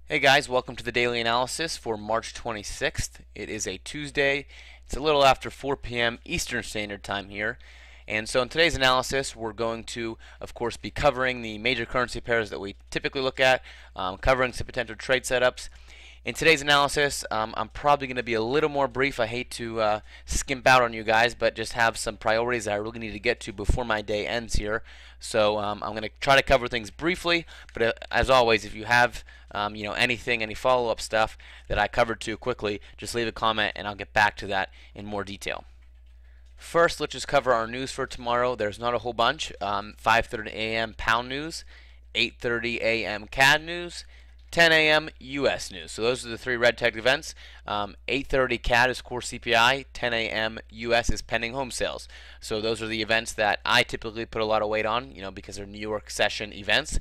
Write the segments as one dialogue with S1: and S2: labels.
S1: Hey guys, welcome to the daily analysis for March 26th. It is a Tuesday. It's a little after 4 p.m. Eastern Standard Time here. And so in today's analysis, we're going to, of course, be covering the major currency pairs that we typically look at, covering some potential trade setups. In today's analysis, I'm probably going to be a little more brief. I hate to skimp out on you guys, but just have some priorities that I really need to get to before my day ends here. So I'm going to try to cover things briefly, but as always, if you have any follow-up stuff that I covered too quickly, just leave a comment and I'll get back to that in more detail. First, let's just cover our news for tomorrow. There's not a whole bunch. 5:30 a.m. pound news, 8:30 a.m. CAD news, 10 a.m. US news. So those are the three red tag events. 8:30 CAD is core CPI. 10 a.m. US is pending home sales. So those are the events that I typically put a lot of weight on, because they're New York session events.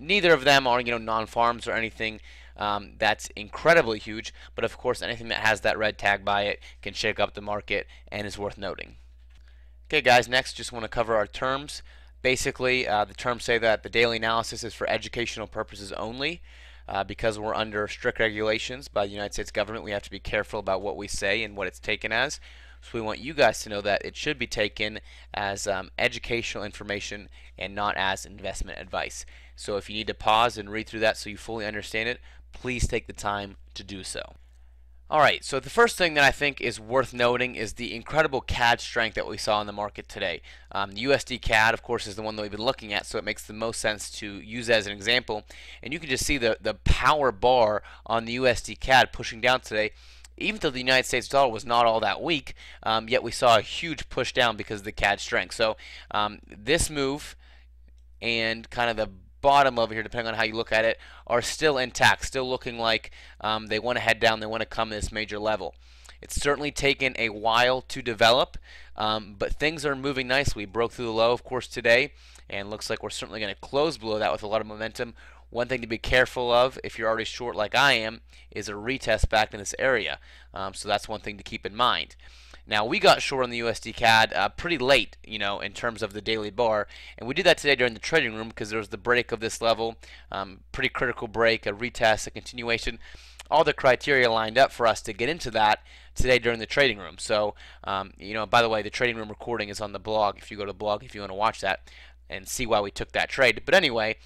S1: Neither of them are, non-farms or anything that's incredibly huge. But of course, anything that has that red tag by it can shake up the market and is worth noting. Okay, guys. Next, just want to cover our terms. Basically, the terms say that the daily analysis is for educational purposes only. Because we're under strict regulations by the United States government, we have to be careful about what we say and what it's taken as. So we want you guys to know that it should be taken as educational information and not as investment advice. So if you need to pause and read through that so you fully understand it, please take the time to do so. Alright, so the first thing that I think is worth noting is the incredible CAD strength that we saw in the market today. The USD-CAD, of course, is the one that we've been looking at, so it makes the most sense to use as an example. And you can just see the power bar on the USD-CAD pushing down today. Even though the United States dollar was not all that weak, yet we saw a huge push down because of the CAD strength. So this move and kind of the bottom over here, depending on how you look at it, are still intact, still looking like they want to head down, they want to come to this major level. It's certainly taken a while to develop, but things are moving nicely. We broke through the low, of course, today, and looks like we're certainly going to close below that with a lot of momentum. One thing to be careful of, if you're already short like I am, is a retest back in this area. So that's one thing to keep in mind. Now, we got short on the USD-CAD pretty late, in terms of the daily bar, and we did that today during the trading room because there was the break of this level, pretty critical break, a retest, a continuation. All the criteria lined up for us to get into that today during the trading room. So, by the way, the trading room recording is on the blog. If you go to the blog, if you want to watch that and see why we took that trade. But anyway,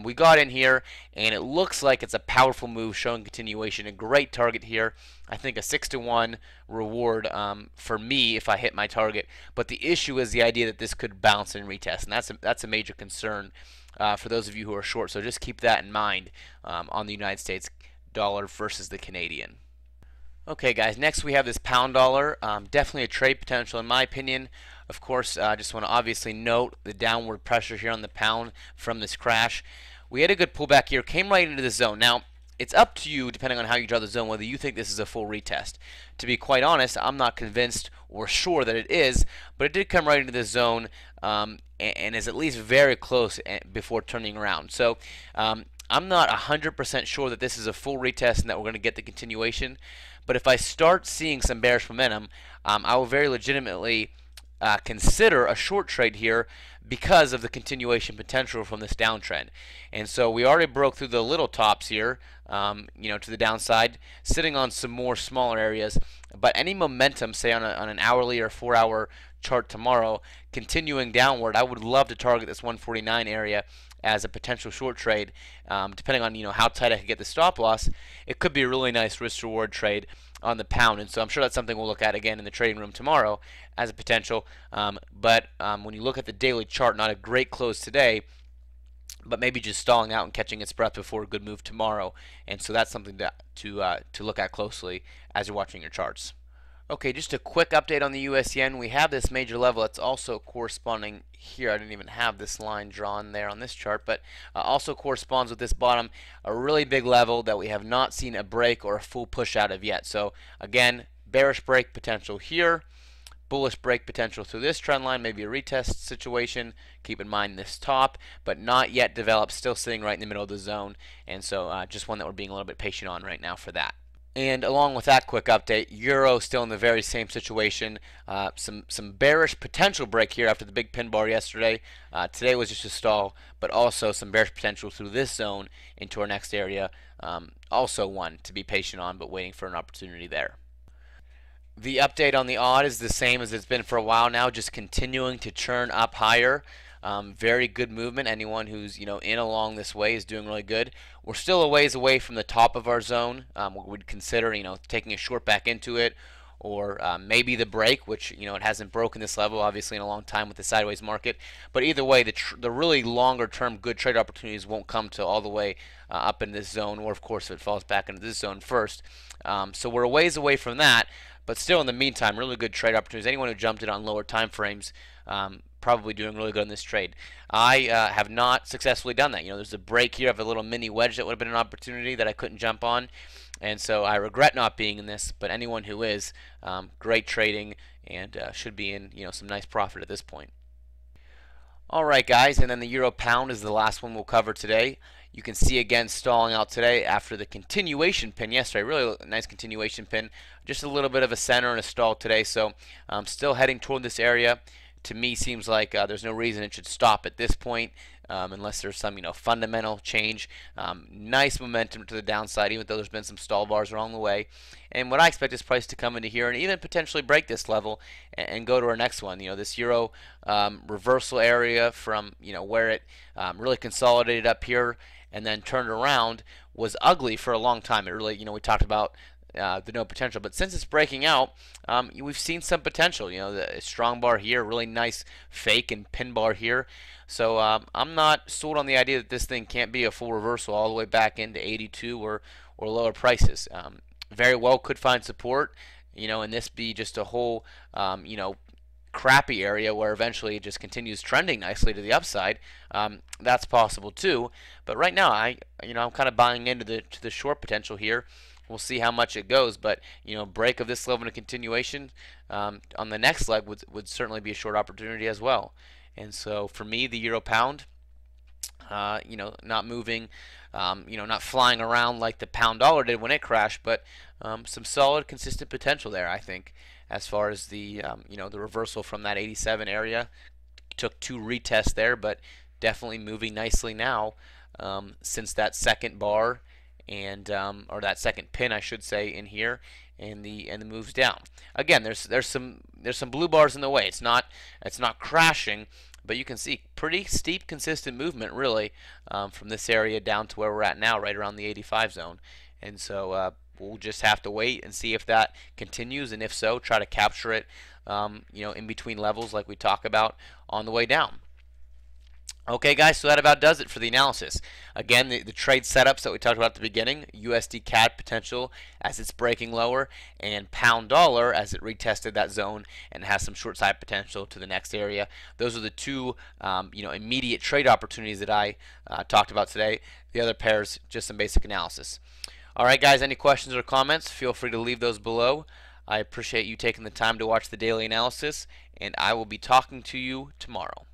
S1: we got in here, and it looks like it's a powerful move showing continuation. A great target here. I think a 6-to-1 reward for me if I hit my target. But the issue is the idea that this could bounce and retest, and that's a major concern for those of you who are short. So just keep that in mind on the United States dollar versus the Canadian. Okay, guys, next we have this pound dollar. Definitely a trade potential in my opinion. Of course, I just want to obviously note the downward pressure here on the pound from this crash. We had a good pullback here, came right into the zone. Now, it's up to you, depending on how you draw the zone, whether you think this is a full retest. To be quite honest, I'm not convinced or sure that it is, but it did come right into the zone and is at least very close before turning around. So, I'm not 100% sure that this is a full retest and that we're going to get the continuation. But if I start seeing some bearish momentum, I will very legitimately consider a short trade here because of the continuation potential from this downtrend. And so we already broke through the little tops here, to the downside, sitting on some more smaller areas. But any momentum, say on an hourly or 4-hour chart tomorrow, continuing downward, I would love to target this 149 area as a potential short trade. Depending on how tight I can get the stop loss, it could be a really nice risk reward trade on the pound. And so I'm sure that's something we'll look at again in the trading room tomorrow as a potential. But when you look at the daily chart, not a great close today, but maybe just stalling out and catching its breath before a good move tomorrow. And so that's something to look at closely as you're watching your charts. Okay, just a quick update on the US yen. We have this major level that's also corresponding here. I didn't even have this line drawn there on this chart, but also corresponds with this bottom, a really big level that we have not seen a break or a full push out of yet. So again, bearish break potential here, bullish break potential through this trend line, maybe a retest situation. Keep in mind this top, but not yet developed, still sitting right in the middle of the zone. And so just one that we're being a little bit patient on right now for that. And along with that quick update, Euro still in the very same situation. Some bearish potential break here after the big pin bar yesterday. Today was just a stall, but also some bearish potential through this zone into our next area. Also one to be patient on, but waiting for an opportunity there. The update on the AUD is the same as it's been for a while now, just continuing to churn up higher. Very good movement. Anyone who's in along this way is doing really good. We're still a ways away from the top of our zone. We would consider taking a short back into it, or maybe the break, which it hasn't broken this level obviously in a long time with the sideways market. But either way, the really longer term good trade opportunities won't come to all the way up in this zone, or of course if it falls back into this zone first. So we're a ways away from that. But still, in the meantime, really good trade opportunities. Anyone who jumped it on lower time frames, probably doing really good on this trade. I have not successfully done that. There's a break here of a little mini wedge that would have been an opportunity that I couldn't jump on, and so I regret not being in this. But anyone who is, great trading and should be in some nice profit at this point. Alright guys, and then the Euro Pound is the last one we'll cover today. You can see again stalling out today after the continuation pin yesterday. Really nice continuation pin. Just a little bit of a center and a stall today, so still heading toward this area. To me, seems like there's no reason it should stop at this point, unless there's some fundamental change. Nice momentum to the downside, even though there's been some stall bars along the way. And what I expect is price to come into here and even potentially break this level and go to our next one. This Euro reversal area from where it really consolidated up here and then turned around was ugly for a long time. It really, we talked about the no potential, but since it's breaking out, we've seen some potential. The strong bar here, really nice fake and pin bar here. So I'm not sold on the idea that this thing can't be a full reversal all the way back into 82 or lower prices. Very well could find support, and this be just a whole crappy area where eventually it just continues trending nicely to the upside. That's possible too, but right now I'm kind of buying into the short potential here. We'll see how much it goes, but break of this level and a continuation on the next leg would certainly be a short opportunity as well. And so for me, the Euro Pound, not moving, not flying around like the pound dollar did when it crashed, but some solid, consistent potential there, I think, as far as the the reversal from that 87 area. Took 2 retests there, but definitely moving nicely now since that second bar and or that second pin, I should say, in here, and the moves down. Again, there's some blue bars in the way. It's not crashing, but you can see pretty steep, consistent movement really from this area down to where we're at now, right around the 85 zone. And so we'll just have to wait and see if that continues, and if so, try to capture it in between levels like we talk about on the way down. Okay guys, so that about does it for the analysis. Again, the trade setups that we talked about at the beginning, USD-CAD potential as it's breaking lower, and pound dollar as it retested that zone and has some short side potential to the next area. Those are the two immediate trade opportunities that I talked about today. The other pairs, just some basic analysis. Alright guys, any questions or comments, feel free to leave those below. I appreciate you taking the time to watch the daily analysis, and I will be talking to you tomorrow.